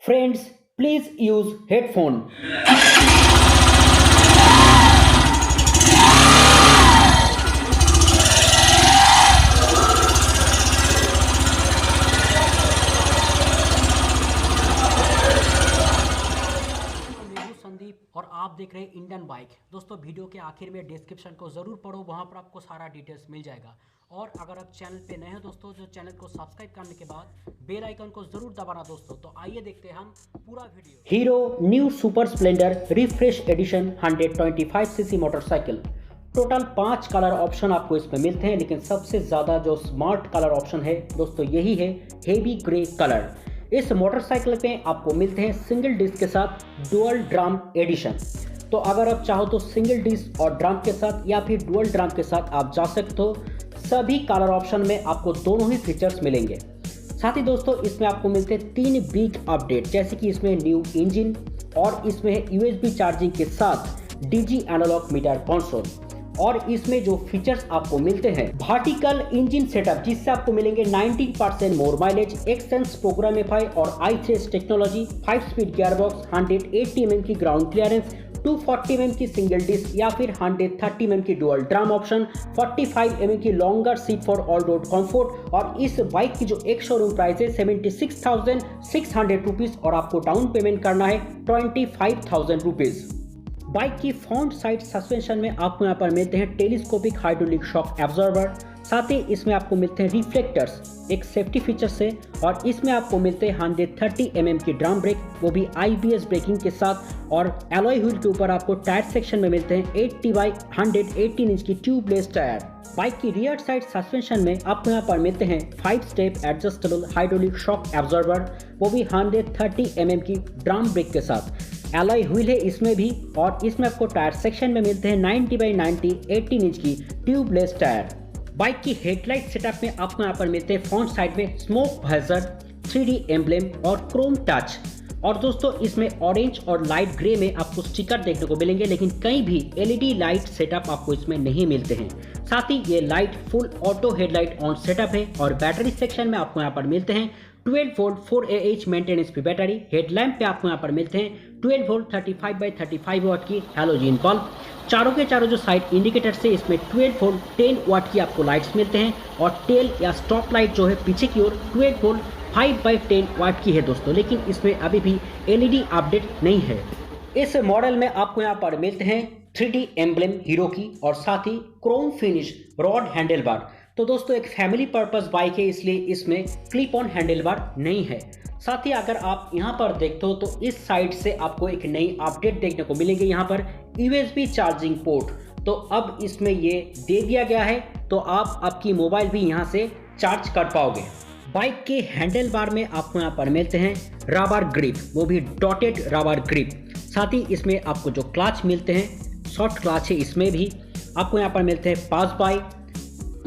Friends, please use headphone. दोस्तों मैं हूं संदीप और आप देख रहे हैं इंडियन बाइक। दोस्तों वीडियो के आखिर में डिस्क्रिप्शन को ज़रूर पढ़ो, वहां पर आपको सारा डिटेल्स मिल जाएगा। और अगर आप चैनल पे नए हो दोस्तों, जो चैनल को सब्सक्राइब करने के बाद बेल आइकन को ज़रूर दबाना दोस्तों। तो आइए देखते हैं हम पूरा video. Hero New Super Splendor Refresh Edition 125cc motorcycle. Total 5 colour option आपको इसमें मिलते हैं, लेकिन सबसे ज़्यादा जो स्मार्ट कलर ऑप्शन है दोस्तों यही है हेवी ग्रे कलर। इस मोटरसाइकिल पे आपको मिलते हैं सिंगल डिस्क के साथ डुअल ड्रम एडिशन। तो अगर आप चाहो तो सिंगल डिस्क और ड्रम के साथ या फिर डुअल ड्रम के साथ आप जा सकते हो। सभी कलर ऑप्शन में आपको दोनों ही फीचर्स मिलेंगे। साथ ही दोस्तों इसमें आपको मिलते हैं 3 बिग अपडेट, जैसे कि इसमें न्यू इंजन और इसमें है यूएसबी चार्जिंग के साथ डिजी एनालॉग मीटर कंसोल। और इसमें जो फीचर्स आपको मिलते हैं वर्टिकल इंजन सेटअप, जिससे आपको मिलेंगे 19% मोर माइलेज, एक्सटेंस प्रोग्रामेफाई और i3 technology, 5 speed gearbox, 180 mm की ग्राउंड क्लियरेंस, 240 mm की सिंगल डिस्क या फिर 130 mm की डुअल ड्रम ऑप्शन, 45 mm की longer seat for all road comfort. और इस बाइक की जो एक शोरूम प्राइस है 76,600 रुपीज और आपको डाउन पेमेंट करना है 25,000 रुपीज। बाइक की फ्रंट साइड सस्पेंशन में आपको यहाँ पर मिलते हैं टेलीस्कोपिक हाइड्रोलिक शॉक एब्जॉर्बर। साथ ही इसमें आपको मिलते हैं रिफ्लेक्टर्स, एक सेफ्टी फीचर से। और इसमें आपको मिलते हैं 130 mm की ड्रम ब्रेक, वो भी IBS ब्रेकिंग के साथ। और एलॉय व्हील के ऊपर आपको टायर सेक्शन में मिलते हैं 80/118 इंच की ट्यूबलेस टायर। बाइक की रियर साइड सस्पेंशन में आपको यहाँ पर मिलते हैं 5 step adjustable hydraulic shock absorber, वो भी 130 mm की ड्रम ब्रेक के साथ। एलॉय व्हील है इसमें भी। और इसमें आपको टायर सेक्शन में मिलते हैं 90/90 18 इंच की ट्यूबलेस टायर। बाइक की हेडलाइट सेटअप में आपको यहाँ पर मिलते हैं फ्रंट साइड में स्मोक वाइजर, 3D एम्ब्लेम और क्रोम टच। और दोस्तों इसमें ऑरेंज और लाइट ग्रे में आपको स्टिकर देखने को मिलेंगे, लेकिन कहीं भी LED लाइट सेटअप आपको इसमें नहीं मिलते हैं। साथ ही ये light full auto headlight on setup है। और बैटरी सेक्शन में आपको यहाँ पर मिलते हैं 12 वोल्ट 4Ah मेंटेनेंस की बैटरी। हेडलैम्प पे आपको यहाँ पर मिलते हैं 12 वोल्ट 35/35 वाट की हैलोजन बल्ब। चारों के चारों जो साइड इंडिकेटर से इसमें 12 वोल्ट 10 वाट की आपको लाइट्स मिलते हैं। और टेल या स्टॉप लाइट जो है पीछे की ओर 12 वोल्ट 5/10 वाट की है दोस्तों, लेकिन इसमें अभी भी LED अपडेट नहीं है। इस मॉडल में आपको यहाँ पर मिलते हैं 3D एम्ब्लेम हीरो की और साथ ही chrome finish rod handle bar. तो दोस्तों एक फैमिली पर्पस बाइक है, इसलिए इसमें क्लिप ऑन हैंडल बार नहीं है। साथ ही अगर आप यहाँ पर देखते हो तो इस साइड से आपको एक नई अपडेट देखने को मिलेगी, यहाँ पर USB चार्जिंग पोर्ट। तो अब इसमें ये दे दिया गया है, तो आप आपकी मोबाइल भी यहाँ से चार्ज कर पाओगे। बाइक के हैंडल बार में आपको यहाँ पर मिलते हैं रबर ग्रिप, वो भी डॉटेड रबर ग्रिप। साथ ही इसमें आपको जो क्लच मिलते हैं सॉफ्ट क्लच है, इसमें भी आपको यहाँ पर मिलते हैं pass by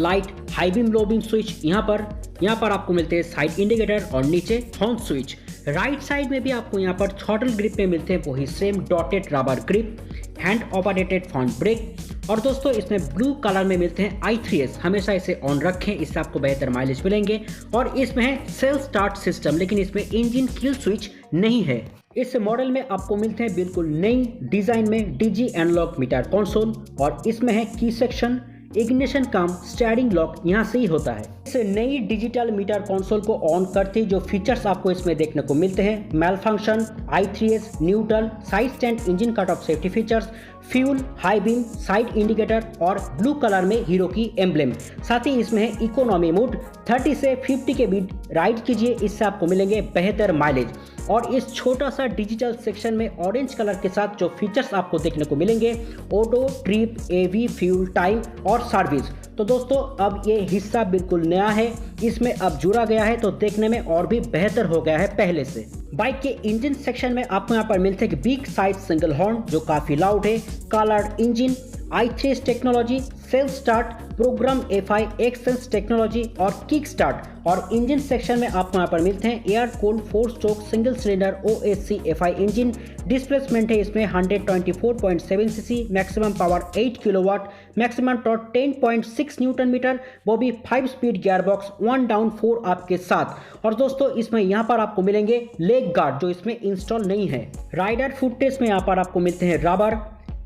light, high beam low beam switch. यहाँ पर आपको मिलते हैं साइड इंडिकेटर और नीचे हॉर्न स्विच। राइट साइड में भी आपको यहाँ पर थ्रॉटल ग्रिप में मिलते हैं वही same dotted rubber grip, hand operated front brake. और दोस्तों इसमें ब्लू कलर में मिलते हैं i3s, हमेशा इसे ऑन रखें, इससे आपको बेहतर माइलेज मिलेंगे। और इसमें है सेल्फ स्टार्ट सिस्टम, लेकिन इसमें इंजन किल स्विच नहीं है। इस मॉडल में आपको मिलते हैं बिल्कुल नई डिजाइन में डिजी एनालॉग मीटर कंसोल। और इसमें है की सेक्शन, इग्निशन कम स्टीयरिंग लॉक यहाँ से ही होता है। इस नई डिजिटल मीटर कंसोल को ऑन करते ही जो फीचर्स आपको इसमें देखने को मिलते हैं malfunction, i3s, neutral, side stand, engine cut off safety features, fuel, high beam, side indicator और ब्लू कलर में हीरो की एम्ब्लेम। साथ ही इसमें है इकोनॉमी मोड, 30 से 50 के बीच राइड कीजिए, इससे आपको मिलेंगे बेहतर माइलेज। और इस छोटा सा डिजिटल सेक्शन में ऑरेंज कलर के साथ जो फीचर्स आपको देखने को मिलेंगे auto, trip, AV, fuel time और सर्विस। तो दोस्तों अब ये हिस्सा बिल्कुल नया है, इसमें अब जुड़ा गया है, तो देखने में और भी बेहतर हो गया है पहले से। बाइक के इंजन सेक्शन में आपको यहाँ पर मिलते हैं बिग साइज सिंगल हॉर्न जो काफी लाउड है, coloured engine i3 technology, self start, programme FI, XSens technology और किक स्टार्ट। और इंजन सेक्शन में आपको यहाँ पर मिलते हैं air cooled 4 stroke single cylinder OSC FI engine. Displacement है इसमें 124.7 CC, maximum power 8 kilowatt, maximum torque 10.6 newton metre, वो भी 5 स्पीड गियरबॉक्स, 1 डाउन 4 अप के साथ। और दोस्तों इसमें यहाँ पर आपको मिलेंगे लेग गार्ड जो इसमें इंस्टॉल नहीं है। राइडर फुट रेस्ट में यहाँ पर आपको मिलते हैं रबर,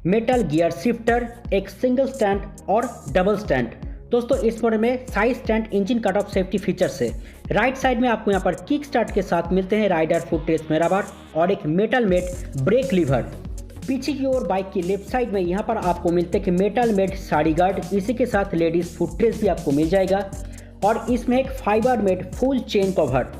मेटल गियर शिफ्टर, एक सिंगल स्टैंड और डबल स्टैंड। दोस्तों इस मॉडल में side stand engine cut off safety features है। राइट साइड में आपको यहाँ पर किक स्टार्ट के साथ मिलते हैं राइडर फुट रेस्ट में रबर और एक मेटल मेट ब्रेक लीवर। पीछे की ओर बाइक की लेफ्ट साइड में यहाँ पर आपको मिलते हैं कि मेटल मेट साड़ी गार्ड, इसी के साथ लेडीज फुट रेस्ट भी आपको मिल जाएगा। और इसमें एक fibre made full chain cover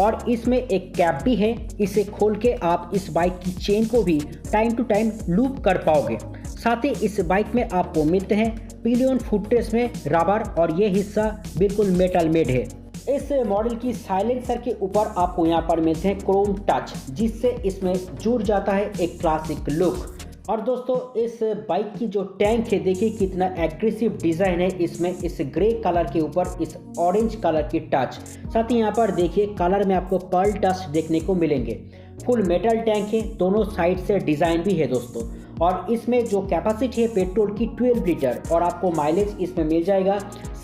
और इसमें एक कैप भी है, इसे खोल के आप इस बाइक की चेन को भी टाइम टू टाइम लूप कर पाओगे। साथ ही इस बाइक में आपको मिलते हैं पिलियन फुटरेस्ट में रबर और ये हिस्सा बिल्कुल मेटल मेड है। इस मॉडल की साइलेंसर के ऊपर आपको यहाँ पर मिलते हैं क्रोम टच, जिससे इसमें जुड़ जाता है एक क्लासिक लुक। और दोस्तों इस बाइक की जो टैंक है देखिए कितना एग्रेसिव डिज़ाइन है इसमें, इस ग्रे कलर के ऊपर इस ऑरेंज कलर की टच। साथ ही यहाँ पर देखिए कलर में आपको पर्ल टच देखने को मिलेंगे। फुल मेटल टैंक है, दोनों साइड से डिज़ाइन भी है दोस्तों। और इसमें जो कैपेसिटी है पेट्रोल की 12 लीटर और आपको माइलेज इसमें मिल जाएगा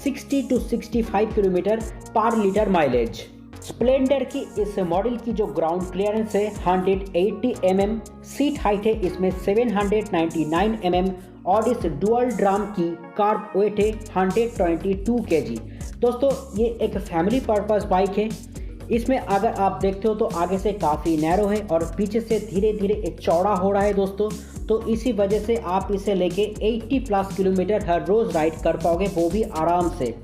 60 to 65 किलोमीटर पर लीटर माइलेज। स्प्लेंडर की इस मॉडल की जो ग्राउंड क्लियरेंस है 180 mm, सीट हाइट है इसमें 799 mm और इस डुअल ड्राम की कार्ब वेट है 122 kg। दोस्तों ये एक फैमिली पर्पस बाइक है। इसमें अगर आप देखते हो तो आगे से काफ़ी नैरो है और पीछे से धीरे धीरे चौड़ा हो रहा है दोस्तों, तो इसी वजह से आप इसे लेके 80+ किलोमीटर हर रोज़ राइड कर पाओगे, वो भी आराम से।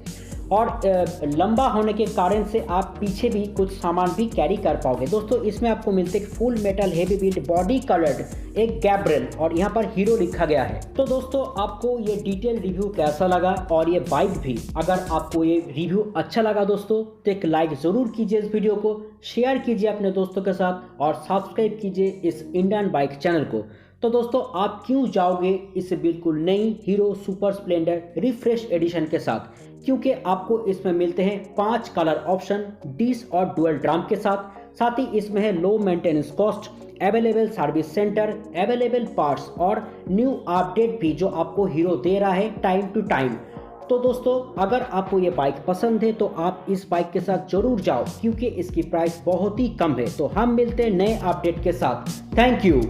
और लंबा होने के कारण से आप पीछे भी कुछ सामान भी कैरी कर पाओगे। दोस्तों इसमें आपको मिलते हैं full metal heavy build body coloured एक गैब्रियल और यहाँ पर हीरो लिखा गया है। तो दोस्तों आपको ये डिटेल रिव्यू कैसा लगा और ये बाइक भी, अगर आपको ये रिव्यू अच्छा लगा दोस्तों तो एक लाइक ज़रूर कीजिए, इस वीडियो को शेयर कीजिए अपने दोस्तों के साथ और सब्सक्राइब कीजिए इस इंडियन बाइक चैनल को। तो दोस्तों आप क्यों जाओगे इस बिल्कुल नई Hero Super Splendor refresh edition के साथ, क्योंकि आपको इसमें मिलते हैं 5 कलर ऑप्शन, डिस और डुअल ड्राम के साथ ही इसमें है low maintenance cost, available service centre, available parts और न्यू अपडेट भी जो आपको हीरो दे रहा है टाइम टू टाइम। तो दोस्तों अगर आपको ये बाइक पसंद है तो आप इस बाइक के साथ जरूर जाओ, क्योंकि इसकी प्राइस बहुत ही कम है। तो हम मिलते हैं नए अपडेट के साथ। Thank you.